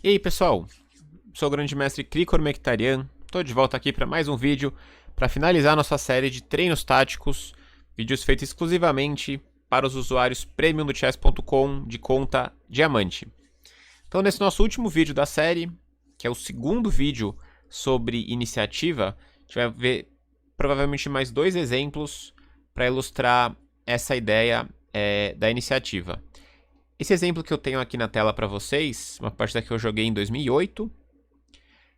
E aí pessoal, sou o grande mestre Krikor Mekhtarian, estou de volta aqui para mais um vídeo para finalizar nossa série de treinos táticos, vídeos feitos exclusivamente para os usuários premium do chess.com de conta diamante. Então nesse nosso último vídeo da série, que é o segundo vídeo sobre iniciativa, a gente vai ver provavelmente mais dois exemplos para ilustrar essa ideia da iniciativa. Esse exemplo que eu tenho aqui na tela para vocês, uma partida que eu joguei em 2008,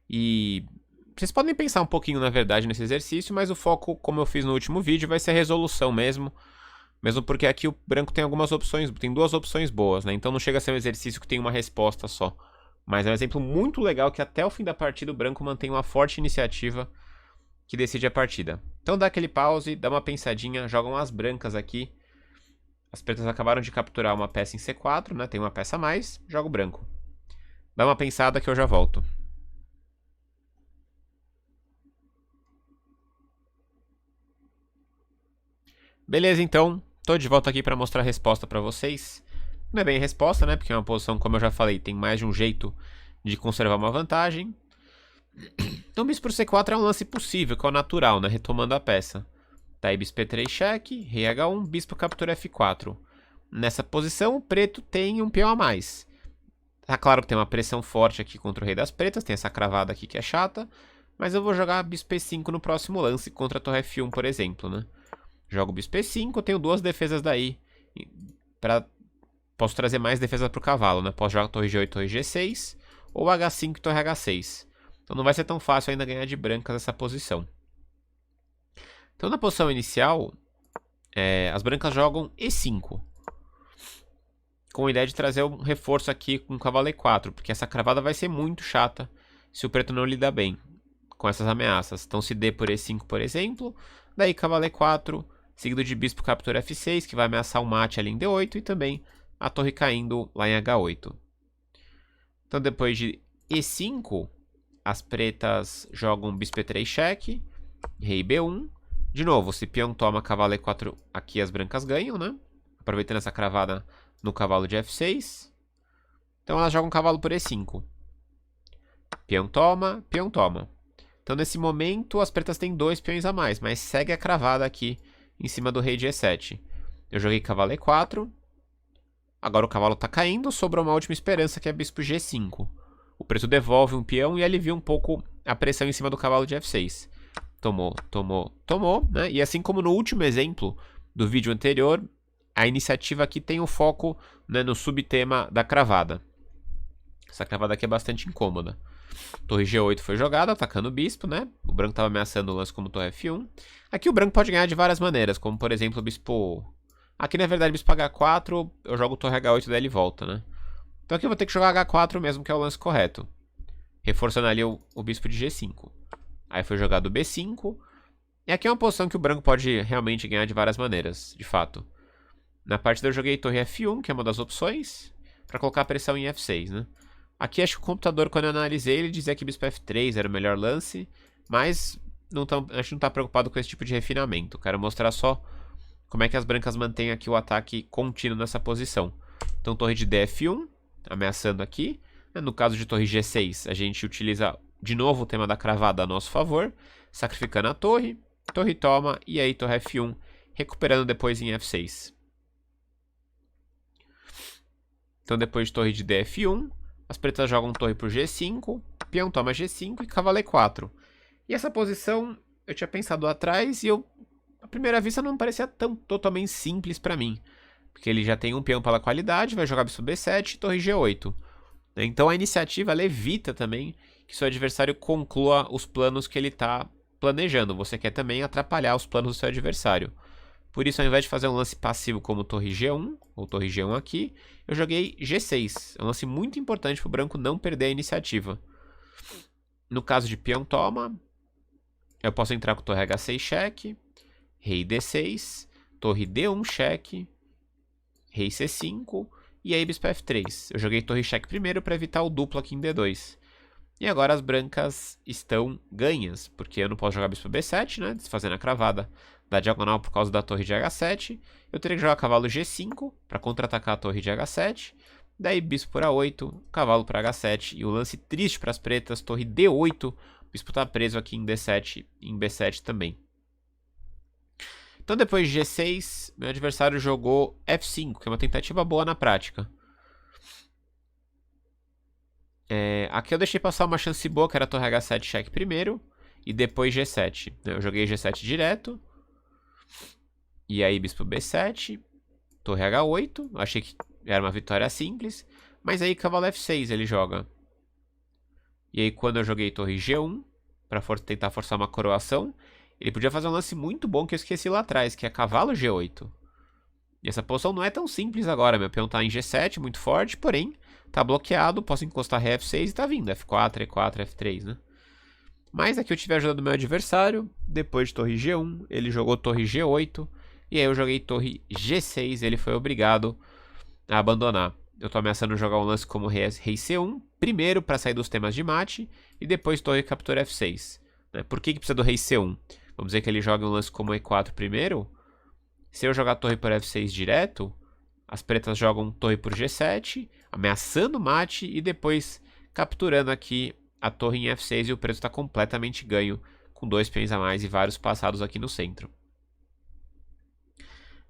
e vocês podem pensar um pouquinho na verdade nesse exercício, mas o foco, como eu fiz no último vídeo, vai ser a resolução mesmo porque aqui o branco tem algumas opções, tem duas opções boas, né? Então não chega a ser um exercício que tem uma resposta só, mas é um exemplo muito legal que até o fim da partida o branco mantém uma forte iniciativa que decide a partida. Então dá aquele pause, dá uma pensadinha, jogam as brancas aqui. As pretas acabaram de capturar uma peça em C4, né? Tem uma peça a mais, jogo branco. Dá uma pensada que eu já volto. Beleza, então. Tô de volta aqui para mostrar a resposta para vocês. Não é bem a resposta, né? Porque é uma posição, como eu já falei, tem mais de um jeito de conservar uma vantagem. Então, bispo por C4 é um lance possível, que é o natural, né? Retomando a peça. Daí bispo P3 cheque, rei H1, bispo captura F4. Nessa posição, o preto tem um peão a mais. Tá claro que tem uma pressão forte aqui contra o rei das pretas, tem essa cravada aqui que é chata, mas eu vou jogar bispo P5 no próximo lance contra a torre F1, por exemplo, né? Jogo bispo P5, tenho duas defesas daí. Posso trazer mais defesa para o cavalo, né? Posso jogar torre G8, torre G6, ou H5 e torre H6. Então não vai ser tão fácil ainda ganhar de brancas essa posição. Então na posição inicial, as brancas jogam E5. Com a ideia de trazer um reforço aqui com o cavalo E4, porque essa cravada vai ser muito chata se o preto não lidar bem com essas ameaças. Então se D por E5, por exemplo, daí cavalo E4, seguido de bispo captura F6, que vai ameaçar o mate ali em D8, e também a torre caindo lá em H8. Então depois de E5, as pretas jogam bispo E3 cheque, rei B1. De novo, se peão toma cavalo E4, aqui as brancas ganham, né? Aproveitando essa cravada no cavalo de F6. Então elas jogam cavalo por E5. Peão toma, peão toma. Então nesse momento as pretas têm dois peões a mais, mas segue a cravada aqui em cima do rei de E7. Eu joguei cavalo E4. Agora o cavalo está caindo, sobrou uma última esperança que é bispo G5. O preto devolve um peão e alivia um pouco a pressão em cima do cavalo de F6. Tomou, tomou, tomou, né? E assim como no último exemplo do vídeo anterior, a iniciativa aqui tem o foco, né, no subtema da cravada. Essa cravada aqui é bastante incômoda. Torre G8 foi jogada, atacando o bispo, né? O branco estava ameaçando o lance como torre F1. Aqui o branco pode ganhar de várias maneiras, como por exemplo o bispo... Aqui na verdade bispo H4, eu jogo torre H8 e daí ele volta, né? Então aqui eu vou ter que jogar H4 mesmo, que é o lance correto. Reforçando ali o bispo de G5. Aí foi jogado B5. E aqui é uma posição que o branco pode realmente ganhar de várias maneiras, de fato. Na partida eu joguei torre F1, que é uma das opções, para colocar pressão em F6, né? Aqui acho que o computador, quando eu analisei, ele dizia que bispo F3 era o melhor lance, mas a gente não está preocupado com esse tipo de refinamento. Quero mostrar só como é que as brancas mantêm aqui o ataque contínuo nessa posição. Então torre de DF1, ameaçando aqui. No caso de torre G6, a gente utiliza de novo o tema da cravada a nosso favor, sacrificando a torre, torre toma, e aí torre F1, recuperando depois em F6. Então depois de torre de DF1, as pretas jogam torre por G5, peão toma G5 e cavalo E4. E essa posição eu tinha pensado atrás e à primeira vista não parecia tão totalmente simples para mim. Porque ele já tem um peão pela qualidade, vai jogar bispo B7 e torre G8. Então a iniciativa ela evita também que seu adversário conclua os planos que ele está planejando. Você quer também atrapalhar os planos do seu adversário. Por isso, ao invés de fazer um lance passivo como torre G1, ou torre G1 aqui, eu joguei G6. É um lance muito importante para o branco não perder a iniciativa. No caso de peão toma, eu posso entrar com torre H6 cheque, rei D6, torre D1 cheque, rei C5 e aí bispo F3. Eu joguei torre cheque primeiro para evitar o duplo aqui em D2. E agora as brancas estão ganhas, porque eu não posso jogar bispo B7, né, desfazendo a cravada da diagonal por causa da torre de H7. Eu teria que jogar cavalo G5 para contra-atacar a torre de H7. Daí bispo por A8, cavalo para H7 e o lance triste para as pretas, torre D8. O bispo está preso aqui em D7 e em B7 também. Então depois de G6, meu adversário jogou F5, que é uma tentativa boa na prática. Aqui eu deixei passar uma chance boa, que era torre H7 cheque primeiro, e depois G7. Eu joguei G7 direto, e aí bispo B7, torre H8, achei que era uma vitória simples, mas aí cavalo F6 ele joga. E aí quando eu joguei torre G1, para tentar forçar uma coroação, ele podia fazer um lance muito bom que eu esqueci lá atrás, que é cavalo G8. E essa posição não é tão simples agora, meu peão tá em G7, muito forte, porém tá bloqueado, posso encostar ré F6 e tá vindo, F4, E4, F3, né? Mas aqui eu tive a ajuda do meu adversário, depois de torre G1, ele jogou torre G8, e aí eu joguei torre G6, ele foi obrigado a abandonar. Eu tô ameaçando jogar um lance como rei C1, primeiro para sair dos temas de mate, e depois torre captura F6. Né? Por que precisa do rei C1? Vamos dizer que ele joga um lance como E4 primeiro. Se eu jogar torre por F6 direto, as pretas jogam torre por G7, ameaçando o mate e depois capturando aqui a torre em F6 e o preto está completamente ganho, com 2 peões a mais e vários passados aqui no centro.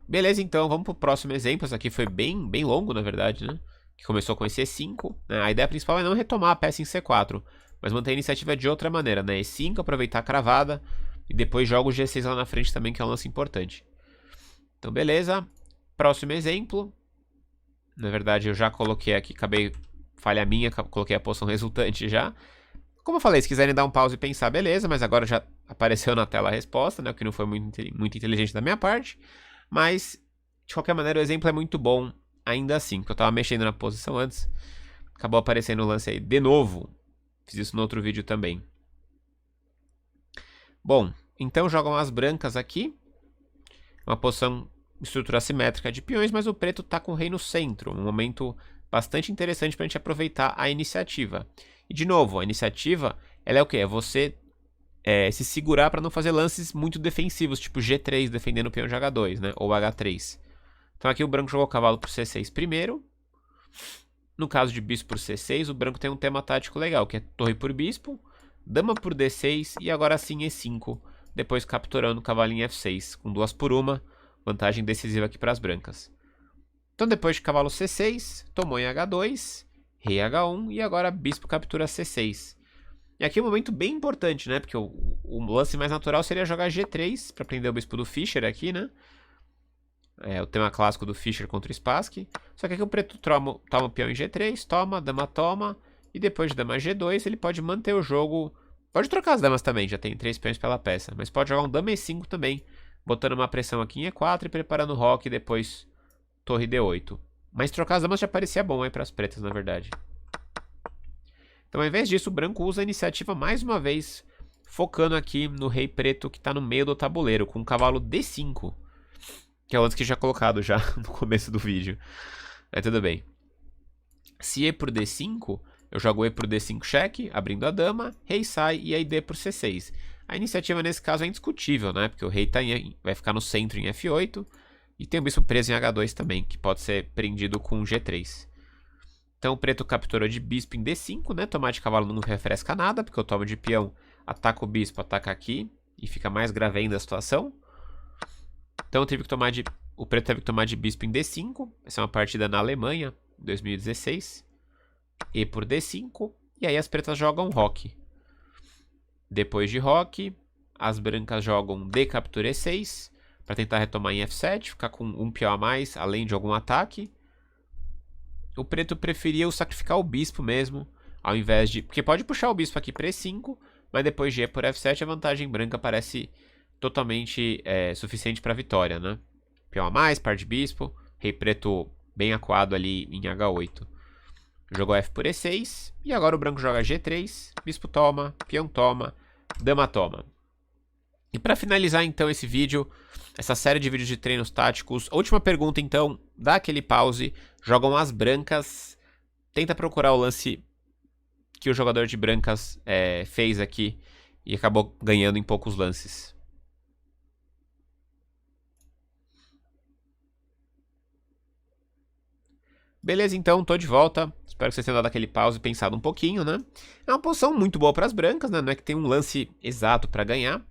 Beleza, então vamos para o próximo exemplo. Esse aqui foi bem longo, na verdade, né? Que começou com esse E5. Né? A ideia principal é não retomar a peça em C4, mas manter a iniciativa de outra maneira, né? E5, aproveitar a cravada e depois joga o G6 lá na frente também, que é um lance importante. Então, beleza. Próximo exemplo. Na verdade, eu já coloquei aqui, falha minha, coloquei a posição resultante já. Como eu falei, se quiserem dar um pause e pensar, beleza, mas agora já apareceu na tela a resposta, né? O que não foi muito inteligente da minha parte. Mas, de qualquer maneira, o exemplo é muito bom ainda assim, porque eu estava mexendo na posição antes. Acabou aparecendo o lance aí de novo. Fiz isso no outro vídeo também. Bom, então jogam as brancas aqui. Uma posição estrutura assimétrica de peões, mas o preto está com o rei no centro. Um momento bastante interessante para a gente aproveitar a iniciativa. E de novo, a iniciativa ela é o quê? É você se segurar para não fazer lances muito defensivos, tipo G3 defendendo o peão de H2, né? Ou H3. Então aqui o branco jogou cavalo por C6 primeiro. No caso de bispo por C6, o branco tem um tema tático legal, que é torre por bispo, dama por D6 e agora sim E5, depois capturando o cavalo em F6, com 2 por 1, vantagem decisiva aqui para as brancas. Então depois de cavalo C6, tomou em H2, rei H1 e agora bispo captura C6. E aqui é um momento bem importante, né? Porque o lance mais natural seria jogar G3 para prender o bispo do Fischer aqui, né? O tema clássico do Fischer contra o Spassky. Só que aqui o preto toma o peão em G3, toma, dama toma, e depois de dama G2 ele pode manter o jogo. Pode trocar as damas também, já tem 3 peões pela peça, mas pode jogar um dama E5 também, botando uma pressão aqui em E4 e preparando o roque e depois torre D8. Mas trocar as damas já parecia bom aí para as pretas, na verdade. Então, ao invés disso, o branco usa a iniciativa mais uma vez, focando aqui no rei preto que está no meio do tabuleiro, com o cavalo D5, que é o lance que já colocado já no começo do vídeo. Mas tudo bem. Se E por D5, eu jogo E por D5 cheque, abrindo a dama, rei sai e aí D por C6. A iniciativa nesse caso é indiscutível, né? Porque o rei vai ficar no centro em F8 e tem o bispo preso em H2 também, que pode ser prendido com G3. Então o preto capturou de bispo em D5, né? Tomar de cavalo não refresca nada, porque eu tomo de peão, ataca o bispo, ataca aqui, e fica mais grave ainda a situação. Então o preto teve que tomar de bispo em D5. Essa é uma partida na Alemanha, 2016. E por D5, e aí as pretas jogam roque. Depois de roque, as brancas jogam D captura E6, para tentar retomar em F7, ficar com um peão a mais, além de algum ataque. O preto preferia sacrificar o bispo mesmo, ao invés de... Porque pode puxar o bispo aqui para E5, mas depois de E por F7 a vantagem branca parece totalmente suficiente para a vitória, né? Peão a mais, par de bispo, rei preto bem acuado ali em H8. Jogou F por E6, e agora o branco joga G3, bispo toma, peão toma, dama toma. E para finalizar então esse vídeo, essa série de vídeos de treinos táticos, a última pergunta então, dá aquele pause, jogam as brancas, tenta procurar o lance que o jogador de brancas fez aqui e acabou ganhando em poucos lances. Beleza, então, tô de volta. Espero que vocês tenham dado aquele pause e pensado um pouquinho, né? É uma posição muito boa para as brancas, né? Não é que tem um lance exato para ganhar.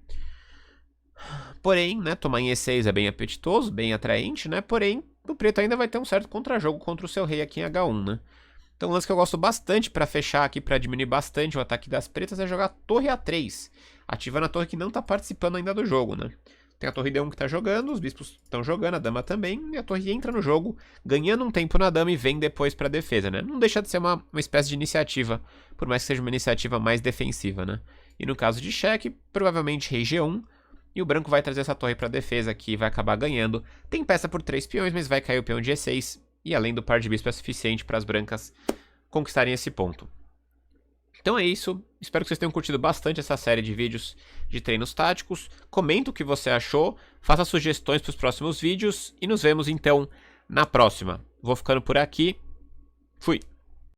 Porém, né, tomar em E6 é bem apetitoso, bem atraente, né? Porém, o preto ainda vai ter um certo contrajogo contra o seu rei aqui em H1, né? Então, um lance que eu gosto bastante para fechar aqui, para diminuir bastante o ataque das pretas, é jogar torre A3, ativando a torre que não está participando ainda do jogo, né? Tem a torre D1 que está jogando, os bispos estão jogando, a dama também, e a torre entra no jogo, ganhando um tempo na dama e vem depois para a defesa, né? Não deixa de ser uma espécie de iniciativa, por mais que seja uma iniciativa mais defensiva, né? E no caso de cheque, provavelmente rei G1, e o branco vai trazer essa torre para defesa aqui, vai acabar ganhando. Tem peça por 3 peões, mas vai cair o peão de E6, e além do par de bispo é suficiente para as brancas conquistarem esse ponto. Então é isso, espero que vocês tenham curtido bastante essa série de vídeos de treinos táticos. Comenta o que você achou, faça sugestões para os próximos vídeos e nos vemos então na próxima. Vou ficando por aqui, fui!